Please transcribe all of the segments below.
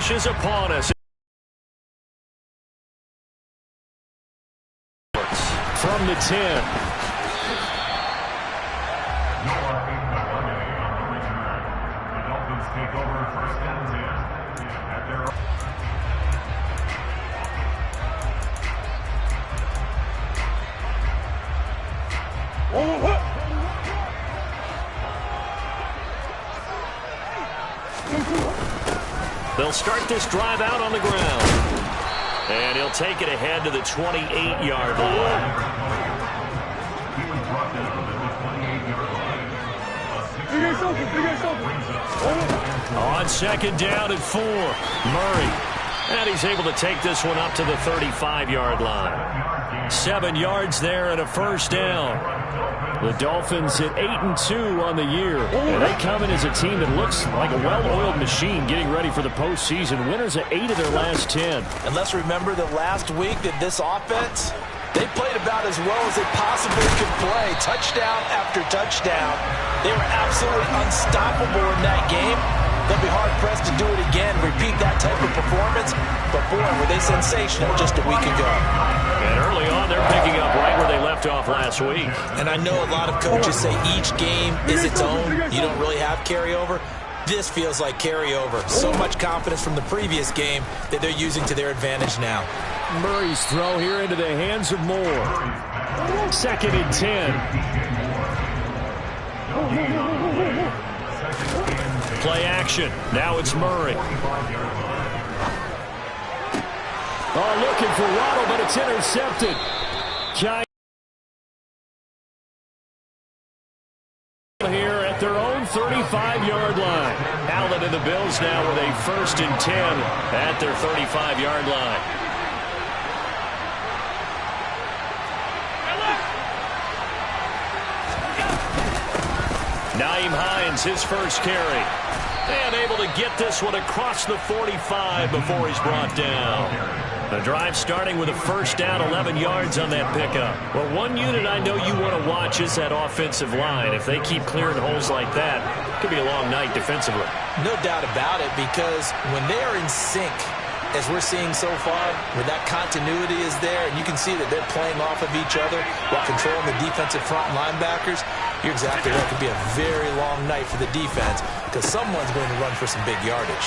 rushes upon us. From the 10. Take over first and 10 at their They'll start this drive out on the ground. And he'll take it ahead to the 28-yard line. He was brought down at the 28-yard line. On second down and 4, Murray. And he's able to take this one up to the 35-yard line. 7 yards there and a first down. The Dolphins at 8-2 on the year. And they come in as a team that looks like a well-oiled machine getting ready for the postseason. Winners at 8 of their last 10. And let's remember that last week that this offense, they played about as well as they possibly could play. Touchdown after touchdown. They were absolutely unstoppable in that game. They'll be hard-pressed to do it again, repeat that type of performance. But, boy, were they sensational just a week ago. And early on, they're picking up right where they left off last week. And I know a lot of coaches say each game is its own. You don't really have carryover. This feels like carryover. So much confidence from the previous game that they're using to their advantage now. Murray's throw here into the hands of Moore. Second and 10. Play action. Now it's Murray. Oh, looking for Waddle, but it's intercepted. Here at their own 35-yard line. Allen and the Bills now with a first and 10 at their 35-yard line. Nyheim Hines, his first carry. And able to get this one across the 45 before he's brought down. The drive starting with a first down, 11 yards on that pickup. Well, one unit I know you want to watch is that offensive line. If they keep clearing holes like that, it could be a long night defensively. No doubt about it, because when they are in sync, as we're seeing so far, where that continuity is there, and you can see that they're playing off of each other while controlling the defensive front linebackers, you're exactly right. It could be a very long night for the defense because someone's going to run for some big yardage.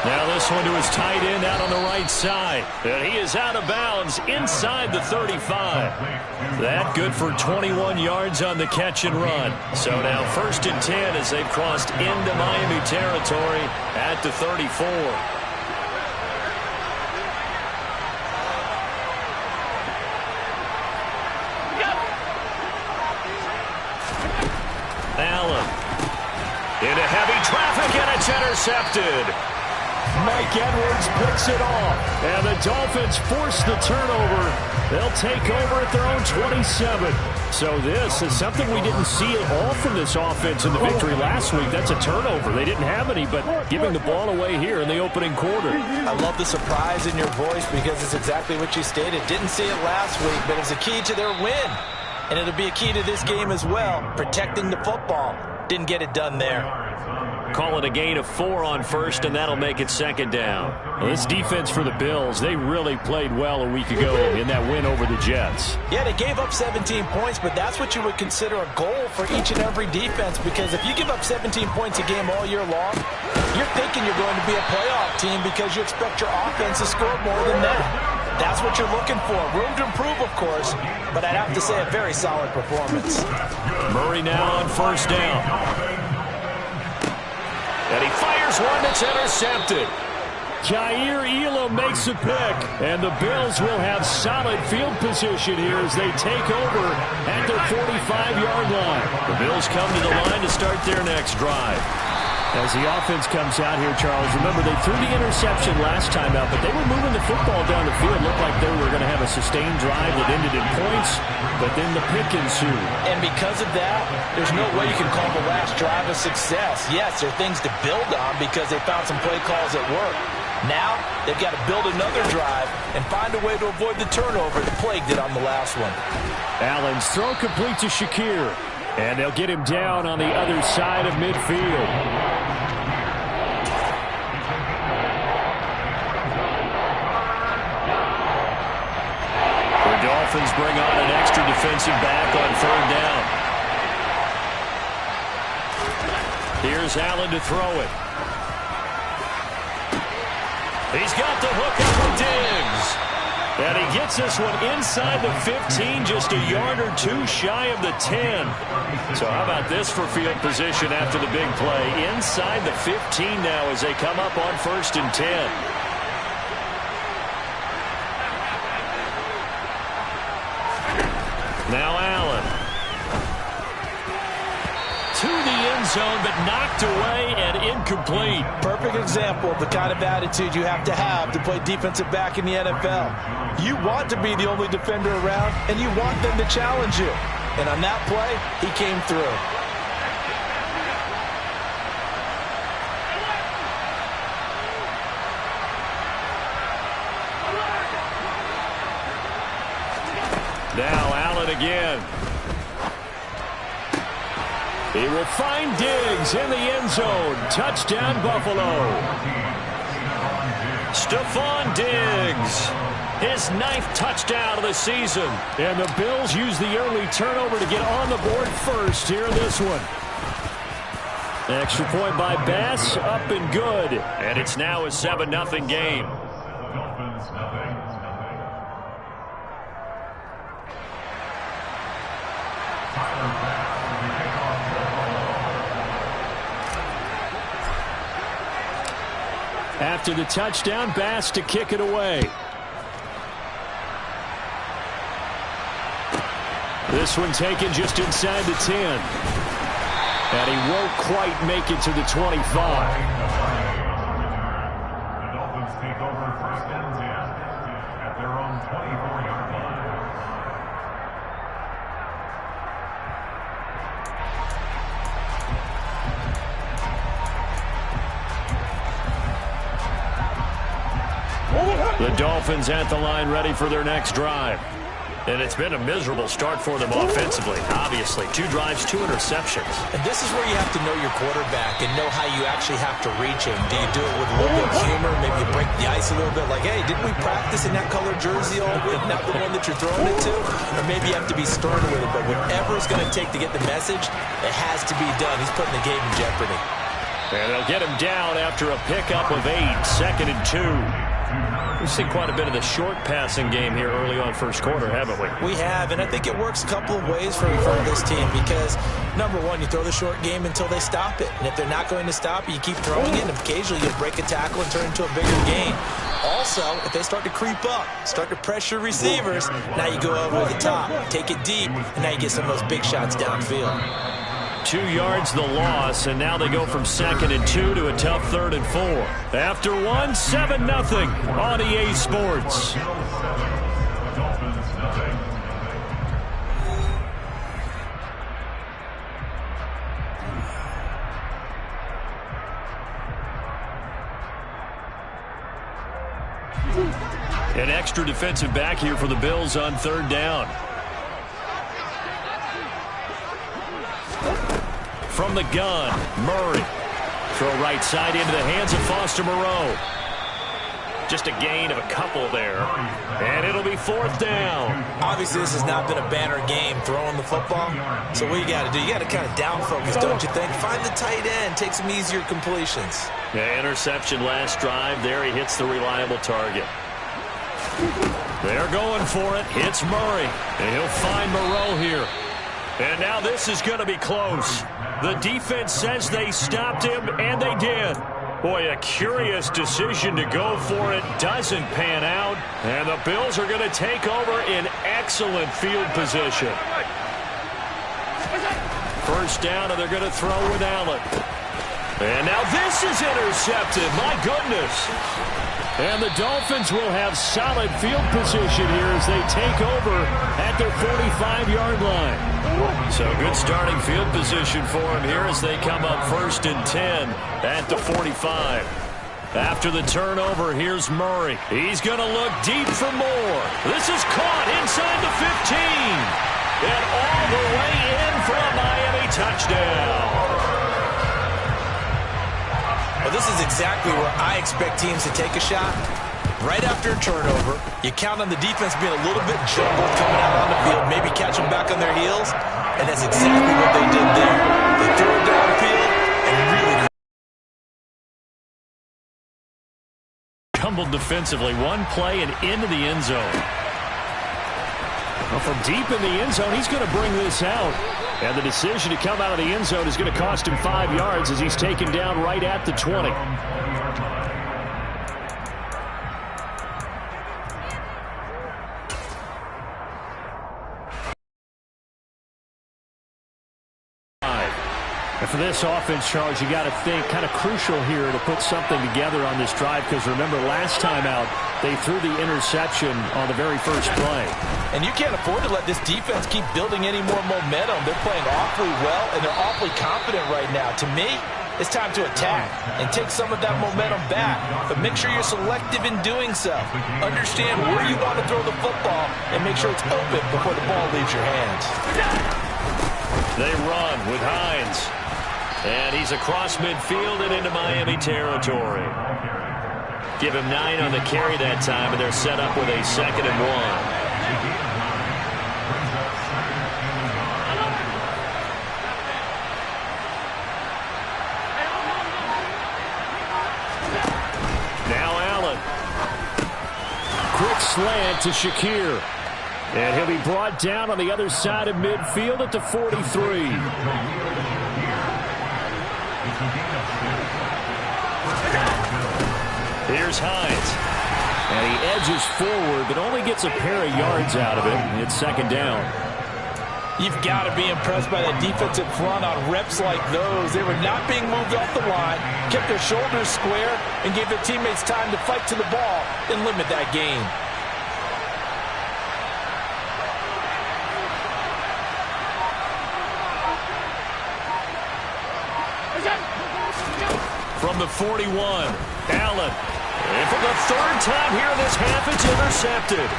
Now this one to his tight end out on the right side. And he is out of bounds inside the 35. That good for 21 yards on the catch and run. So now first and 10 as they've crossed into Miami territory at the 34. Allen into heavy traffic, and it's intercepted. Mike Edwards picks it off, and the Dolphins force the turnover. They'll take over at their own 27. So this is something we didn't see at all from this offense in the victory last week. That's a turnover. They didn't have any, but giving the ball away here in the opening quarter. I love the surprise in your voice because it's exactly what you stated. Didn't see it last week, but it's a key to their win. And it'll be a key to this game as well, protecting the football. Didn't get it done there. Call it a gain of 4 on first, and that'll make it second down. Well, this defense for the Bills, they really played well a week ago in that win over the Jets. Yeah, they gave up 17 points, but that's what you would consider a goal for each and every defense, because if you give up 17 points a game all year long, you're thinking you're going to be a playoff team because you expect your offense to score more than that. That's what you're looking for. Room to improve, of course, but I'd have to say a very solid performance. Murray now on first down. And he fires one that's intercepted. Jair Elam makes a pick, and the Bills will have solid field position here as they take over at their 45-yard line. The Bills come to the line to start their next drive. As the offense comes out here, Charles, remember they threw the interception last time out, but they were moving the football down the field. Looked like they were going to have a sustained drive that ended in points, but then the pick ensued. And because of that, there's no way you can call the last drive a success. Yes, there are things to build on because they found some play calls that work. Now, they've got to build another drive and find a way to avoid the turnover that plagued it on the last one. Allen's throw complete to Shakir, and they'll get him down on the other side of midfield. Dolphins bring on an extra defensive back on third down. Here's Allen to throw it. He's got the hook up for Diggs. And he gets this one inside the 15, just a yard or two shy of the 10. So how about this for field position after the big play? Inside the 15 now as they come up on 1st and 10. Now Allen. To the end zone, but knocked away and incomplete. Perfect example of the kind of attitude you have to play defensive back in the NFL. You want to be the only defender around, and you want them to challenge you. And on that play, he came through. Now Allen again. He will find Diggs in the end zone. Touchdown, Buffalo. Stephon Diggs. His 9th touchdown of the season. And the Bills use the early turnover to get on the board first here in this one. Extra point by Bass, up and good. And it's now a 7-0 game. After the touchdown, Bass to kick it away. This one taken just inside the 10. And he won't quite make it to the 25. The Dolphins take over 1st and 10 at their own 24-yard line. The Dolphins at the line ready for their next drive. And it's been a miserable start for them offensively. Obviously, 2 drives, 2 interceptions. And this is where you have to know your quarterback and know how you actually have to reach him. Do you do it with a little bit of humor? Maybe you break the ice a little bit like, hey, didn't we practice in that color jersey all week, not the one that you're throwing it to? Or maybe you have to be stern with it. But whatever it's going to take to get the message, it has to be done. He's putting the game in jeopardy. And they'll get him down after a pickup of 8, 2nd and 2. We've seen quite a bit of the short passing game here early on first quarter, haven't we? We have, and I think it works a couple of ways for this team because, number one, you throw the short game until they stop it. And if they're not going to stop it, you keep throwing it, and occasionally you'll break a tackle and turn it into a bigger gain. Also, if they start to creep up, start to pressure receivers, now you go over the top, take it deep, and now you get some of those big shots downfield. 2 yards the loss, and now they go from 2nd and 2 to a tough 3rd and 4. After 1, 7-0 on EA Sports. An extra defensive back here for the Bills on 3rd down. From the gun, Murray. Throw right side into the hands of Foster Moreau. Just a gain of a couple there. And it'll be 4th down. Obviously, this has not been a banner game throwing the football. So what you got to do, you got to kind of down focus, don't you think? Find the tight end, take some easier completions. Yeah, interception last drive. There he hits the reliable target. They're going for it. Hits Murray. And he'll find Moreau here. And now this is going to be close. The defense says they stopped him, and they did. Boy, a curious decision to go for it. Doesn't pan out. And the Bills are going to take over in excellent field position. 1st down, and they're going to throw with Allen. And now this is intercepted. My goodness. And the Dolphins will have solid field position here as they take over at their 45-yard line. So good starting field position for them here as they come up 1st and 10 at the 45. After the turnover, here's Murray. He's going to look deep for more. This is caught inside the 15. And all the way in for a Miami touchdown. Well, this is exactly where I expect teams to take a shot. Right after a turnover, you count on the defense being a little bit jumbled coming out on the field, maybe catch them back on their heels, and that's exactly what they did there. They threw it downfield and really tumbled defensively. One play and into the end zone. Well, from deep in the end zone, he's going to bring this out. And the decision to come out of the end zone is going to cost him 5 yards as he's taken down right at the 20. And for this offense, Charles, you got to think kind of crucial here to put something together on this drive, because remember last time out they threw the interception on the very first play. And you can't afford to let this defense keep building any more momentum. They're playing awfully well, and they're awfully confident right now. To me, it's time to attack and take some of that momentum back, but make sure you're selective in doing so. Understand where you want to throw the football and make sure it's open before the ball leaves your hands. They run with Hines. And he's across midfield and into Miami territory. Give him 9 on the carry that time, and they're set up with a 2nd and 1. Now Allen. Quick slant to Shakir. And he'll be brought down on the other side of midfield at the 43. Here's Hines. And he edges forward, but only gets a pair of yards out of it. It's 2nd down. You've got to be impressed by the defensive front on reps like those. They were not being moved off the line, kept their shoulders square, and gave their teammates time to fight to the ball and limit that gain. From the 41, Allen. And for the 3rd time here in this half, it's intercepted.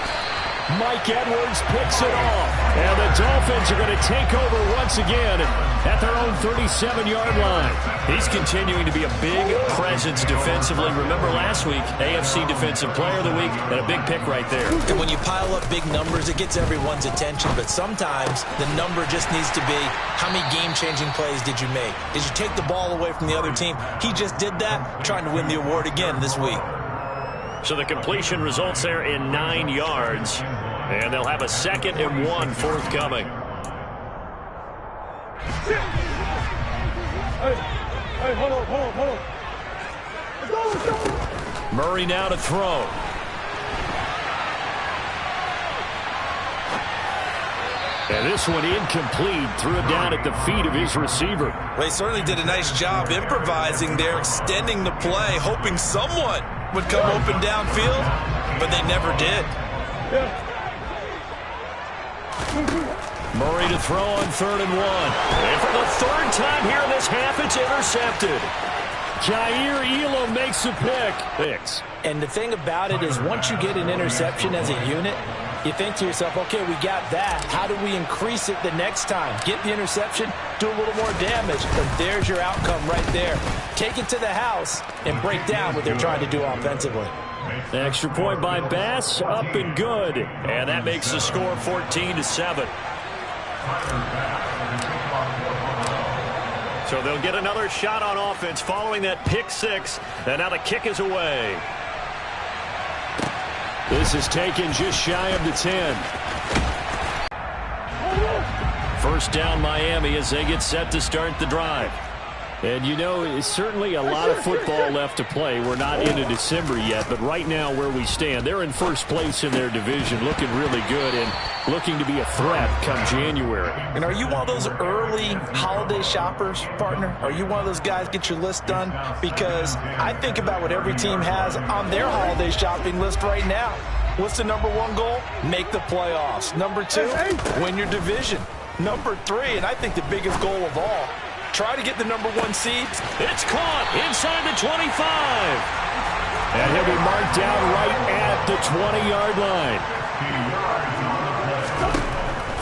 Mike Edwards picks it off. And the Dolphins are going to take over once again at their own 37-yard line. He's continuing to be a big presence defensively. Remember last week, AFC Defensive Player of the Week, and a big pick right there. And when you pile up big numbers, it gets everyone's attention. But sometimes the number just needs to be, how many game-changing plays did you make? Did you take the ball away from the other team? He just did that, trying to win the award again this week. So the completion results there in 9 yards. And they'll have a 2nd and 1 forthcoming. Hey, hold on. Let's go. Murray now to throw. And this one incomplete. Threw it down at the feet of his receiver. Well, he certainly did a nice job improvising there, extending the play, hoping someone would come open downfield, but they never did. Yeah. Murray to throw on 3rd and 1. And for the 3rd time here in this half, it's intercepted. Jair Elam makes a pick. And the thing about it is, once you get an interception as a unit, you think to yourself, okay, we got that. How do we increase it the next time? Get the interception, do a little more damage, and there's your outcome right there. Take it to the house and break down what they're trying to do offensively. The extra point by Bass, up and good. And that makes the score 14-7. So they'll get another shot on offense following that pick 6. And now the kick is away. This is taken just shy of the 10. 1st down Miami as they get set to start the drive. And you know, it's certainly a lot of football left to play. We're not into December yet, but right now where we stand, they're in 1st place in their division, looking really good and looking to be a threat come January. And are you one of those early holiday shoppers, partner? Are you one of those guys get your list done? Because I think about what every team has on their holiday shopping list right now. What's the number 1 goal? Make the playoffs. Number 2, win your division. Number 3, and I think the biggest goal of all, try to get the number 1 seed. It's caught inside the 25. And he'll be marked down right at the 20-yard line.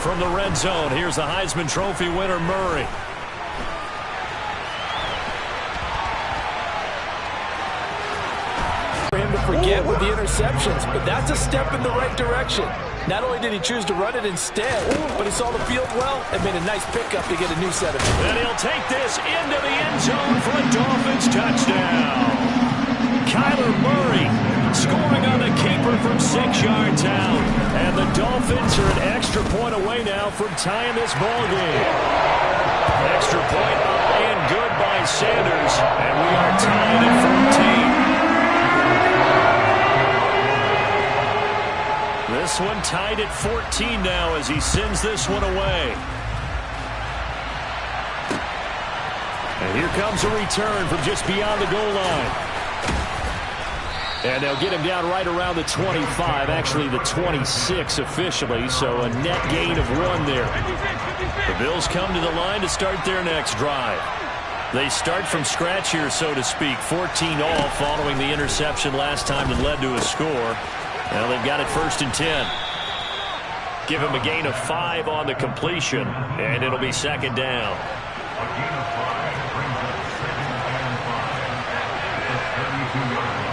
From the red zone, here's the Heisman Trophy winner, Murray. For him to forget with the interceptions, but that's a step in the right direction. Not only did he choose to run it instead, but he saw the field well and made a nice pickup to get a new set of feet. And he'll take this into the end zone for a Dolphins touchdown. Kyler Murray scoring on the keeper from 6 yards out. And the Dolphins are an extra point away now from tying this ball game. Extra point up and good by Sanders. And we are tied at 14. This one tied at 14 now as he sends this one away. And here comes a return from just beyond the goal line. And they'll get him down right around the 25, actually the 26 officially, so a net gain of 1 there. The Bills come to the line to start their next drive. They start from scratch here, so to speak, 14 all following the interception last time that led to a score. Now they've got it 1st and 10. Give him a gain of 5 on the completion, and it'll be 2nd down. A gain of 5 brings up 2nd and 5 at the 32-yard line.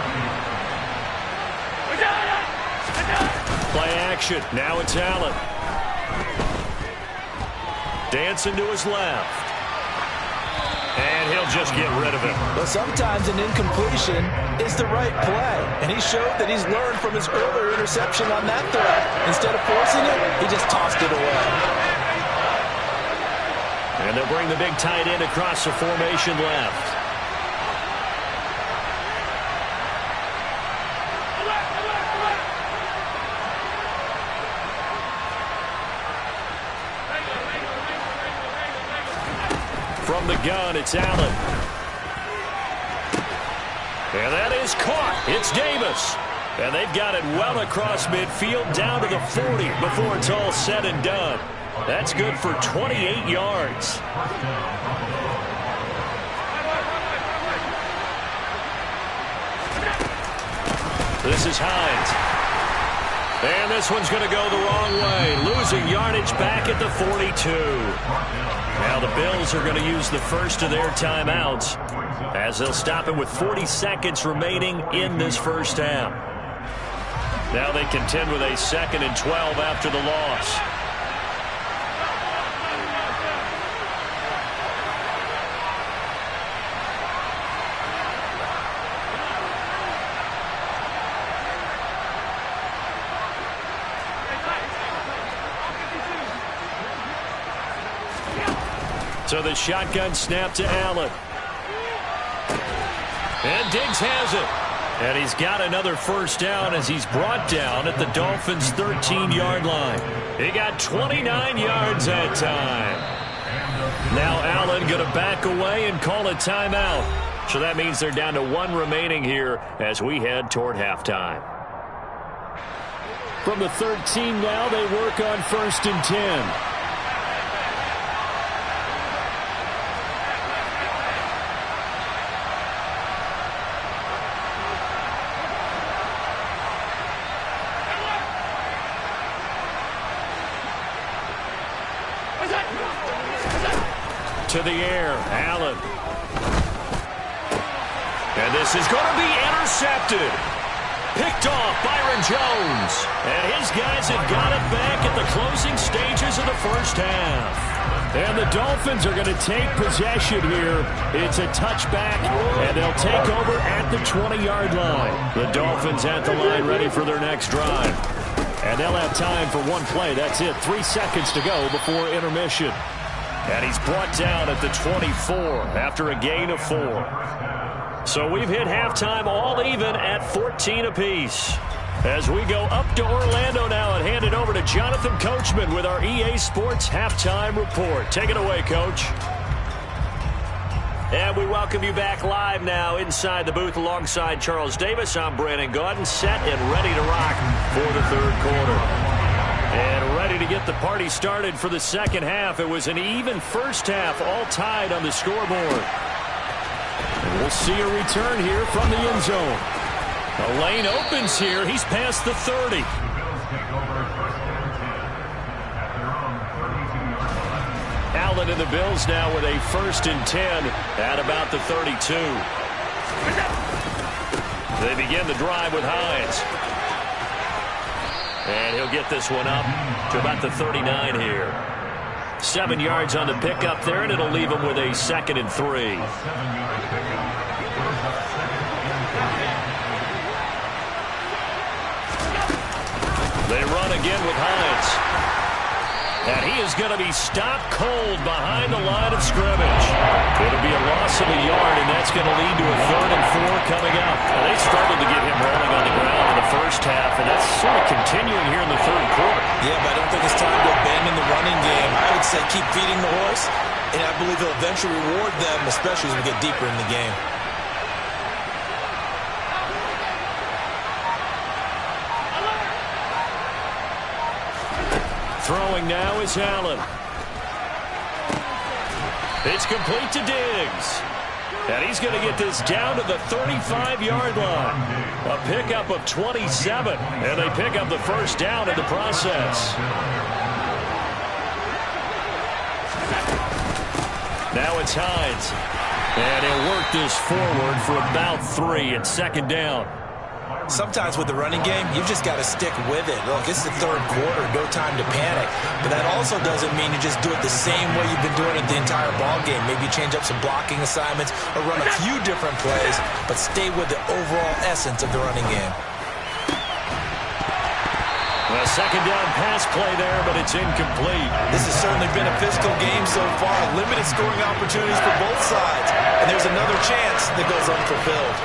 Play action. Now it's Allen. Dancing to his left. And he'll just get rid of it. But sometimes an incompletion is the right play. And he showed that he's learned from his earlier interception on that throw. Instead of forcing it, he just tossed it away. And they'll bring the big tight end across the formation left. From the gun, it's Allen. And that is caught. It's Davis. And they've got it well across midfield down to the 40 before it's all said and done. That's good for 28 yards. This is Hines. And this one's going to go the wrong way. Losing yardage back at the 42. Now the Bills are going to use the first of their timeouts as they'll stop it with 40 seconds remaining in this first half. Now they contend with a 2nd and 12 after the loss. So the shotgun snap to Allen. And Diggs has it. And he's got another 1st down as he's brought down at the Dolphins' 13-yard line. He got 29 yards that time. Now Allen going to back away and call a timeout. So that means they're down to 1 remaining here as we head toward halftime. From the 13 now, they work on 1st and 10. To the air, Allen. And this is going to be intercepted. Picked off Byron Jones. And his guys have got it back at the closing stages of the first half. And the Dolphins are going to take possession here. It's a touchback, and they'll take over at the 20-yard line. The Dolphins at the line ready for their next drive. And they'll have time for 1 play. That's it. 3 seconds to go before intermission. And he's brought down at the 24 after a gain of 4. So we've hit halftime all even at 14 apiece. As we go up to Orlando now and hand it over to Jonathan Coachman with our EA Sports Halftime Report. Take it away, Coach. And we welcome you back live now inside the booth alongside Charles Davis. I'm Brandon Gaudin, set and ready to rock for the 3rd quarter. And ready to get the party started for the 2nd half. It was an even first half, all tied on the scoreboard. And we'll see a return here from the end zone. The lane opens here. He's past the 30. The Bills take over 1st and 10 at their own 32-yard line. Allen and the Bills now with a 1st and 10 at about the 32. They begin the drive with Hines. And he'll get this one up to about the 39 here. 7 yards on the pickup there, and it'll leave him with a 2nd and 3. They run again with Hines. And he is going to be stopped cold behind the line of scrimmage. It'll be a loss of a yard, and that's going to lead to a 3rd and 4 coming up. Now, they struggled to get him rolling on the ground in the first half, and that's sort of continuing here in the 3rd quarter. Yeah, but I don't think it's time to abandon the running game. I would say keep feeding the horse, and I believe he'll eventually reward them, especially as we get deeper in the game. Throwing now is Allen. It's complete to Diggs. And he's going to get this down to the 35-yard line. A pickup of 27. And they pick up the first down in the process. Now it's Hines. And he'll work this forward for about 3 and 2nd down. Sometimes with the running game, you just got to stick with it. Look, it's the 3rd quarter, no time to panic. But that also doesn't mean you just do it the same way you've been doing it the entire ball game. Maybe change up some blocking assignments or run a few different plays, but stay with the overall essence of the running game. A 2nd down pass play there, but it's incomplete. This has certainly been a physical game so far. Limited scoring opportunities for both sides. And there's another chance that goes unfulfilled.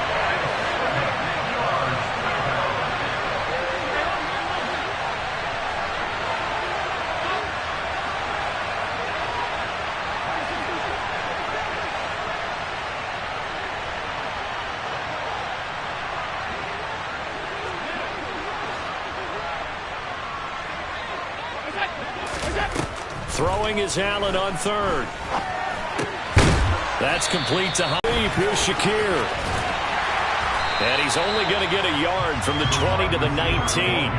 Throwing is Allen on 3rd. That's complete to Hines. Here's Shakir. And he's only going to get a yard from the 20 to the 19.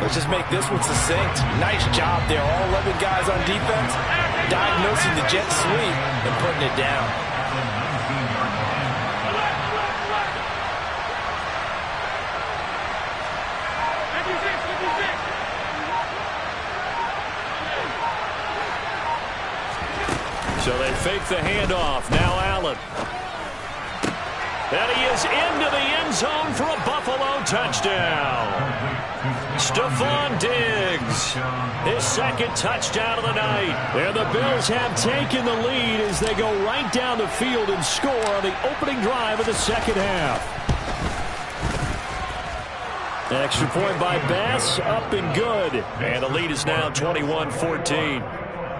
Let's just make this one succinct. Nice job there. All 11 guys on defense diagnosing the jet sweep and putting it down. So they fake the handoff. Now Allen. And he is into the end zone for a Buffalo touchdown. Stephon Diggs, his 2nd touchdown of the night. And the Bills have taken the lead as they go right down the field and score on the opening drive of the 2nd half. Extra point by Bass, up and good. And the lead is now 21-14.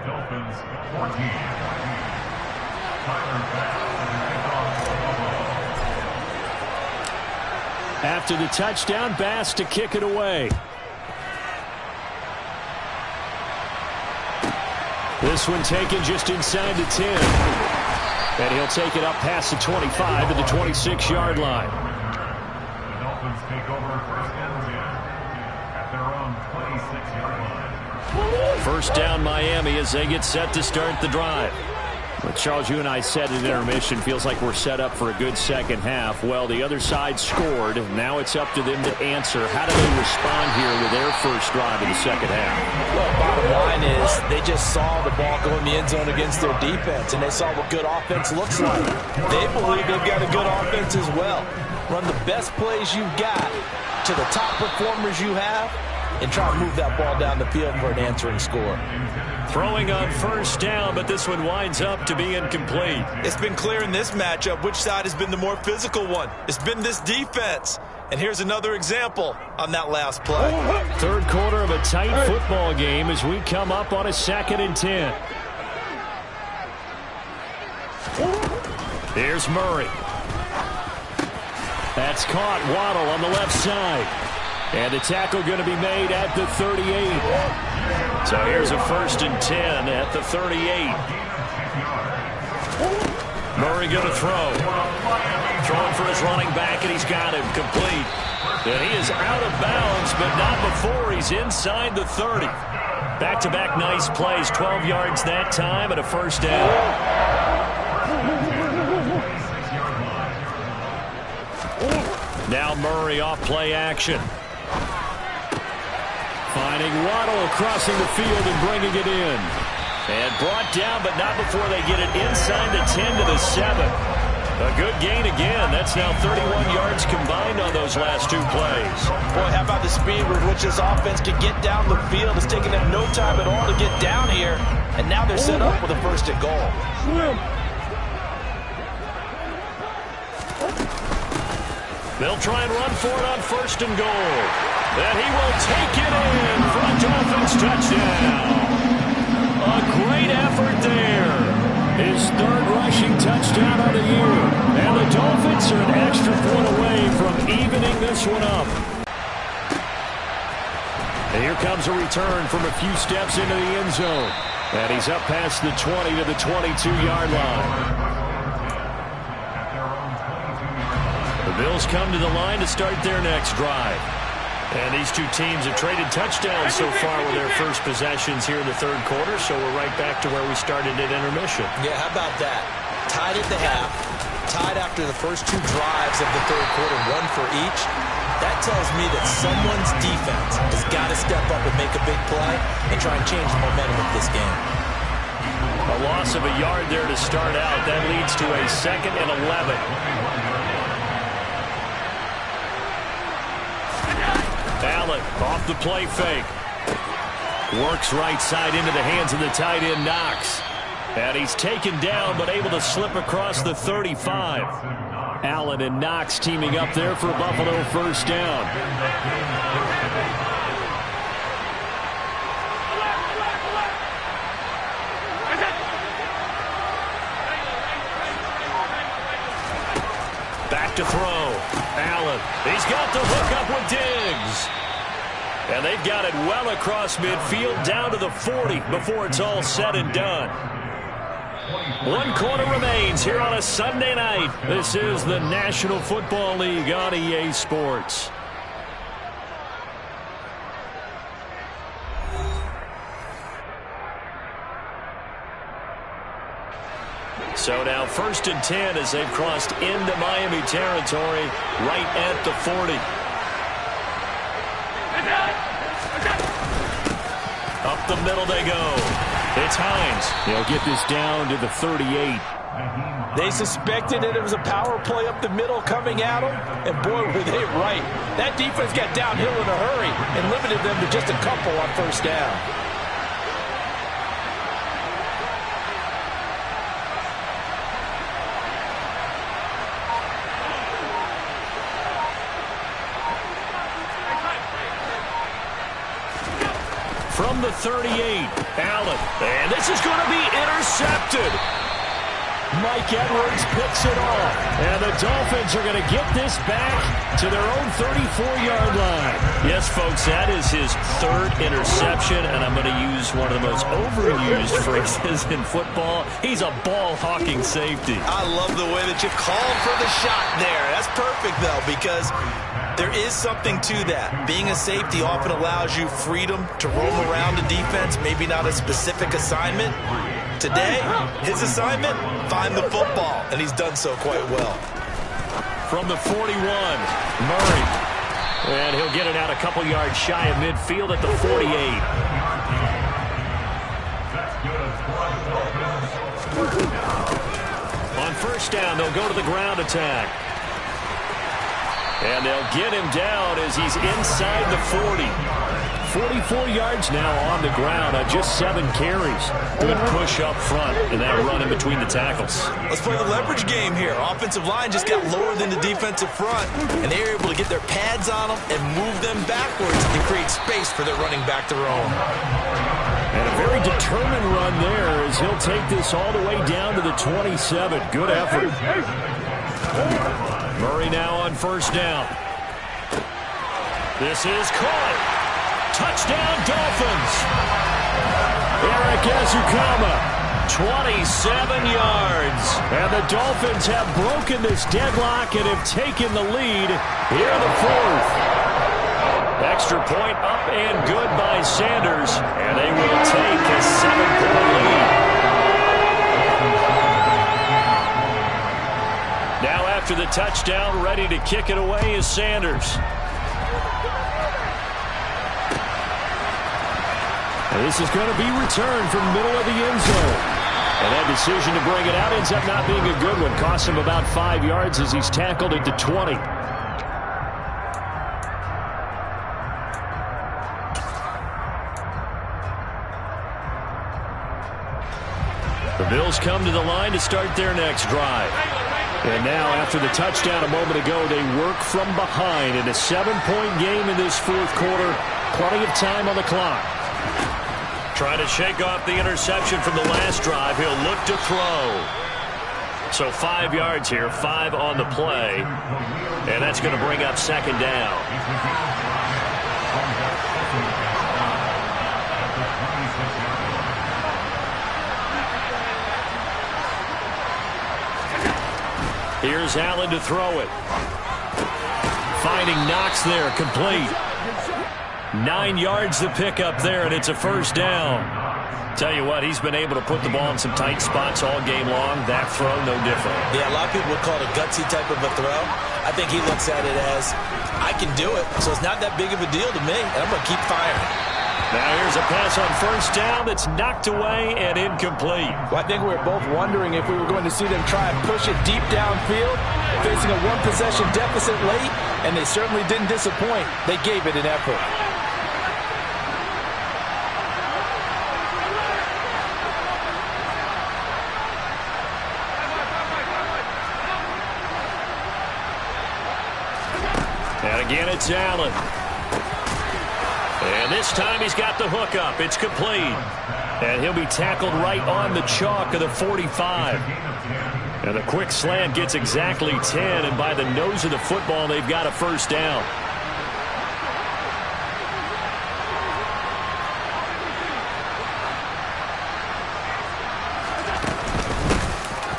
Dolphins 14. After the touchdown, Bass to kick it away. This one taken just inside the 10. And he'll take it up past the 25 to the 26-yard line. The Dolphins take over 1st and 10 at their own 26-yard line. First down Miami as they get set to start the drive. But Charles, you and I said at intermission, feels like we're set up for a good 2nd half. Well, the other side scored. Now it's up to them to answer. How do they respond here with their first drive in the 2nd half? Well, bottom line is they just saw the ball go in the end zone against their defense, and they saw what good offense looks like. They believe they've got a good offense as well. Run the best plays you've got to the top performers you have, and try to move that ball down the field for an answering score. Throwing on first down, but this one winds up to be incomplete. It's been clear in this matchup which side has been the more physical one. It's been this defense. And here's another example on that last play. 3rd quarter of a tight football game as we come up on a 2nd and 10. Here's Murray. That's caught. Waddle on the left side. And the tackle going to be made at the 38. So here's a 1st and 10 at the 38. Murray going to throw. Throwing for his running back, and he's got him complete. And he is out of bounds, but not before he's inside the 30. Back-to-back nice plays, 12 yards that time, and a 1st down. Now Murray off play action. Finding Waddle crossing the field and bringing it in. And brought down, but not before they get it inside the 10 to the 7. A good gain again. That's now 31 yards combined on those last 2 plays. Boy, how about the speed with which this offense can get down the field? It's taken them no time at all to get down here. And now they're set up with a first and goal. They'll try and run for it on first and goal. And he will take it in for a Dolphins touchdown. A great effort there. His 3rd rushing touchdown of the year. And the Dolphins are an extra point away from evening this one up. And here comes a return from a few steps into the end zone. And he's up past the 20 to the 22-yard line. The Bills come to the line to start their next drive. And these 2 teams have traded touchdowns so far with their first possessions here in the 3rd quarter, so we're right back to where we started at intermission. Yeah, how about that? Tied at the half, tied after the first 2 drives of the 3rd quarter, 1 for each. That tells me that someone's defense has got to step up and make a big play and try and change the momentum of this game. A loss of a yard there to start out. That leads to a 2nd and 11. Allen off the play fake. Works right side into the hands of the tight end Knox. And he's taken down but able to slip across the 35. Allen and Knox teaming up there for Buffalo first down. Back to throw. Allen. He's got the hook up with Diggs. And they've got it well across midfield down to the 40 before it's all said and done. 1 quarter remains here on a Sunday night. This is the National Football League on EA Sports. So now 1st and 10 as they've crossed into Miami territory right at the 40. Up the middle they go. It's Hines. He'll get this down to the 38. They suspected that it was a power play up the middle coming at them, and boy, were they right. That defense got downhill in a hurry and limited them to just a couple on first down. From the 38, Allen. And this is going to be intercepted. Mike Edwards picks it off. And the Dolphins are going to get this back to their own 34-yard line. Yes, folks, that is his 3rd interception. And I'm going to use one of the most overused phrases in football. He's a ball-hawking safety. I love the way that you called for the shot there. That's perfect, though, because there is something to that. Being a safety often allows you freedom to roam around the defense, maybe not a specific assignment. Today, his assignment, find the football, and he's done so quite well. From the 41, Murray. And he'll get it out a couple yards shy of midfield at the 48. On first down, they'll go to the ground attack. And they'll get him down as he's inside the 40. 44 yards now on the ground on just 7 carries. Good push up front and that run in between the tackles. Let's play the leverage game here. Offensive line just got lower than the defensive front, and they were able to get their pads on them and move them backwards and create space for their running back to roam. And a very determined run there as he'll take this all the way down to the 27. Good effort. Murray now on first down. This is caught. Touchdown, Dolphins. Eric Ezukama, 27 yards. And the Dolphins have broken this deadlock and have taken the lead here in the 4th. Extra point up and good by Sanders. And they will take a 7-point lead. Now after after the touchdown. Ready to kick it away is Sanders. And this is going to be returned from middle of the end zone. And that decision to bring it out ends up not being a good one. Costs him about 5 yards as he's tackled at the 20. The Bills come to the line to start their next drive. And now, after the touchdown a moment ago, they work from behind in a 7-point game in this fourth quarter. Plenty of time on the clock. Trying to shake off the interception from the last drive. He'll look to throw. So 5 yards here, 5 on the play. And that's going to bring up second down. Here's Allen to throw it. Finding Knox there, complete. 9 yards to pick up there, and it's a first down. Tell you what, he's been able to put the ball in some tight spots all game long. That throw, no different. Yeah, a lot of people would call it a gutsy type of a throw. I think he looks at it as, I can do it, so it's not that big of a deal to me, and I'm going to keep firing. Now here's a pass on first down that's knocked away and incomplete. Well, I think we were both wondering if we were going to see them try and push it deep downfield, facing a one-possession deficit late, and they certainly didn't disappoint. They gave it an effort. And again, it's Allen. And this time he's got the hook up. It's complete. And he'll be tackled right on the chalk of the 45. And the quick slant gets exactly 10. And by the nose of the football, they've got a first down.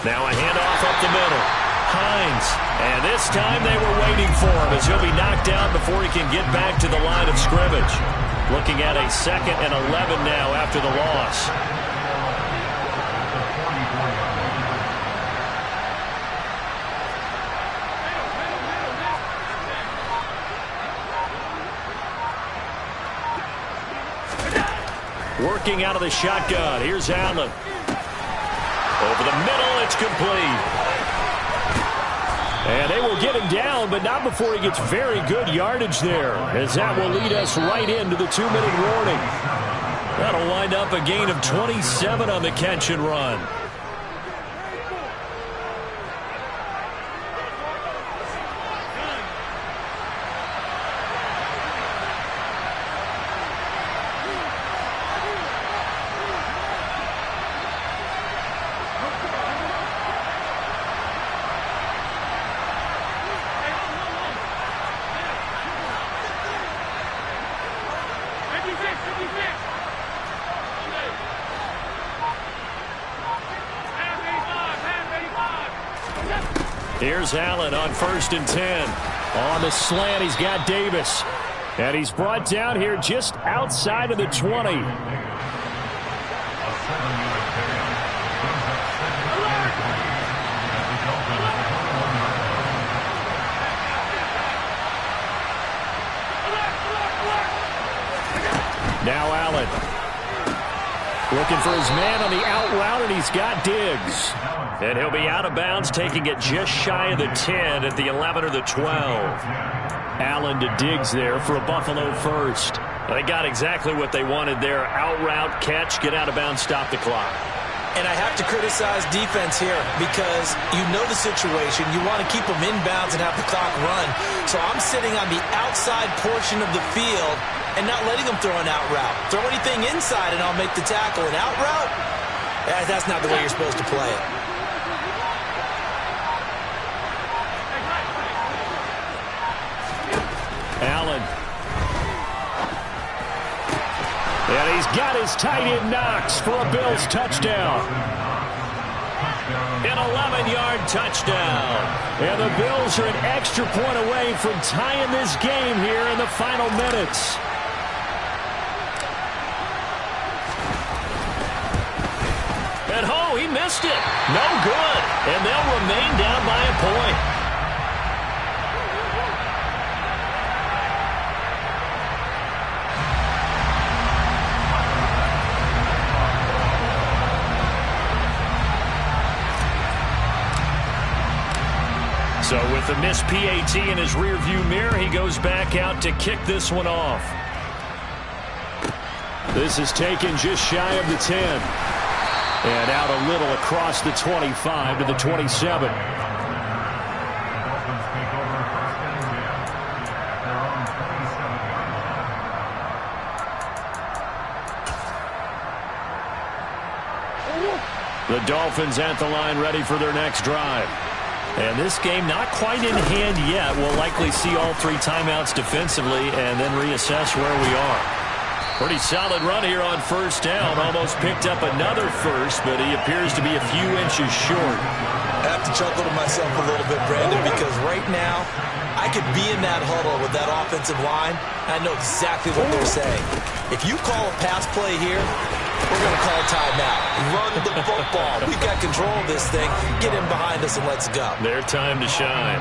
Now a handoff up the middle. Hines. And this time they were waiting for him as he'll be knocked down before he can get back to the line of scrimmage. Looking at a 2nd and 11 now after the loss. Working out of the shotgun. Here's Allen. Over the middle, it's complete. And they will get him down, but not before he gets very good yardage there, as that will lead us right into the 2-minute warning. That'll wind up a gain of 27 on the catch and run. Here's Allen on 1st and 10. On the slant, he's got Davis. And he's brought down here just outside of the 20. Now Allen. Looking for his man on the out route, and he's got Diggs. And he'll be out of bounds, taking it just shy of the 10 at the 11 or the 12. Allen to Diggs there for a Buffalo first. They got exactly what they wanted there. Out route, catch, get out of bounds, stop the clock. And I have to criticize defense here because you know the situation. You want to keep them inbounds and have the clock run. So I'm sitting on the outside portion of the field and not letting them throw an out route. Throw anything inside and I'll make the tackle. An out route? That's not the way you're supposed to play it. Allen. And he's got his tight end Knox for a Bills touchdown. An 11-yard touchdown. And the Bills are an extra point away from tying this game here in the final minutes. And he missed it. No good. And they'll remain down by a point. So with the missed PAT in his rearview mirror, he goes back out to kick this one off. This is taken just shy of the 10. And out a little across the 25 to the 27. The Dolphins at the line ready for their next drive. And this game not quite in hand yet. We'll likely see all 3 timeouts defensively and then reassess where we are. Pretty solid run here on first down. Almost picked up another first, but he appears to be a few inches short. I have to chuckle to myself a little bit, Brandon, because right now I could be in that huddle with that offensive line. I know exactly what they're saying. If you call a pass play here, we're going to call a timeout. Run the football. We've got control of this thing. Get in behind us and let's go. Their time to shine.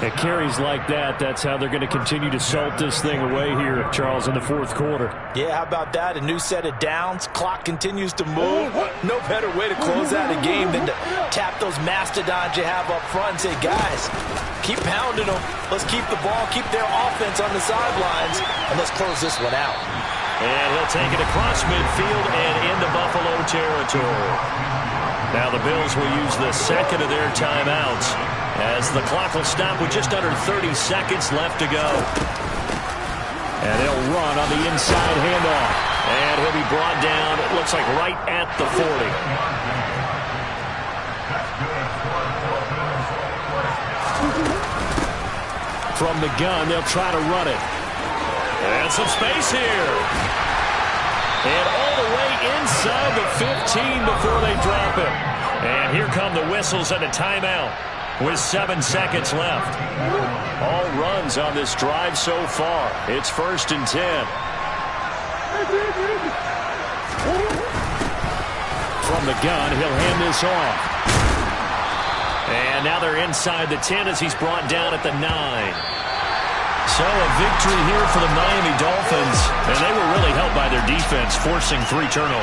At carries like that, that's how they're going to continue to salt this thing away here, Charles, in the fourth quarter. Yeah, how about that? A new set of downs. Clock continues to move. No better way to close out a game than to tap those mastodons you have up front and say, guys, keep pounding them. Let's keep the ball, keep their offense on the sidelines, and let's close this one out. And he'll take it across midfield and into Buffalo territory. Now the Bills will use the second of their timeouts as the clock will stop with just under 30 seconds left to go. And they'll run on the inside handoff. And he'll be brought down, it looks like right at the 40. From the gun, they'll try to run it. And some space here. And all the way inside the 15 before they drop it. And here come the whistles and a timeout with 7 seconds left. All runs on this drive so far. It's 1st and 10. From the gun, he'll hand this off. And now they're inside the 10 as he's brought down at the 9. So a victory here for the Miami Dolphins, and they were really helped by their defense, forcing 3 turnovers.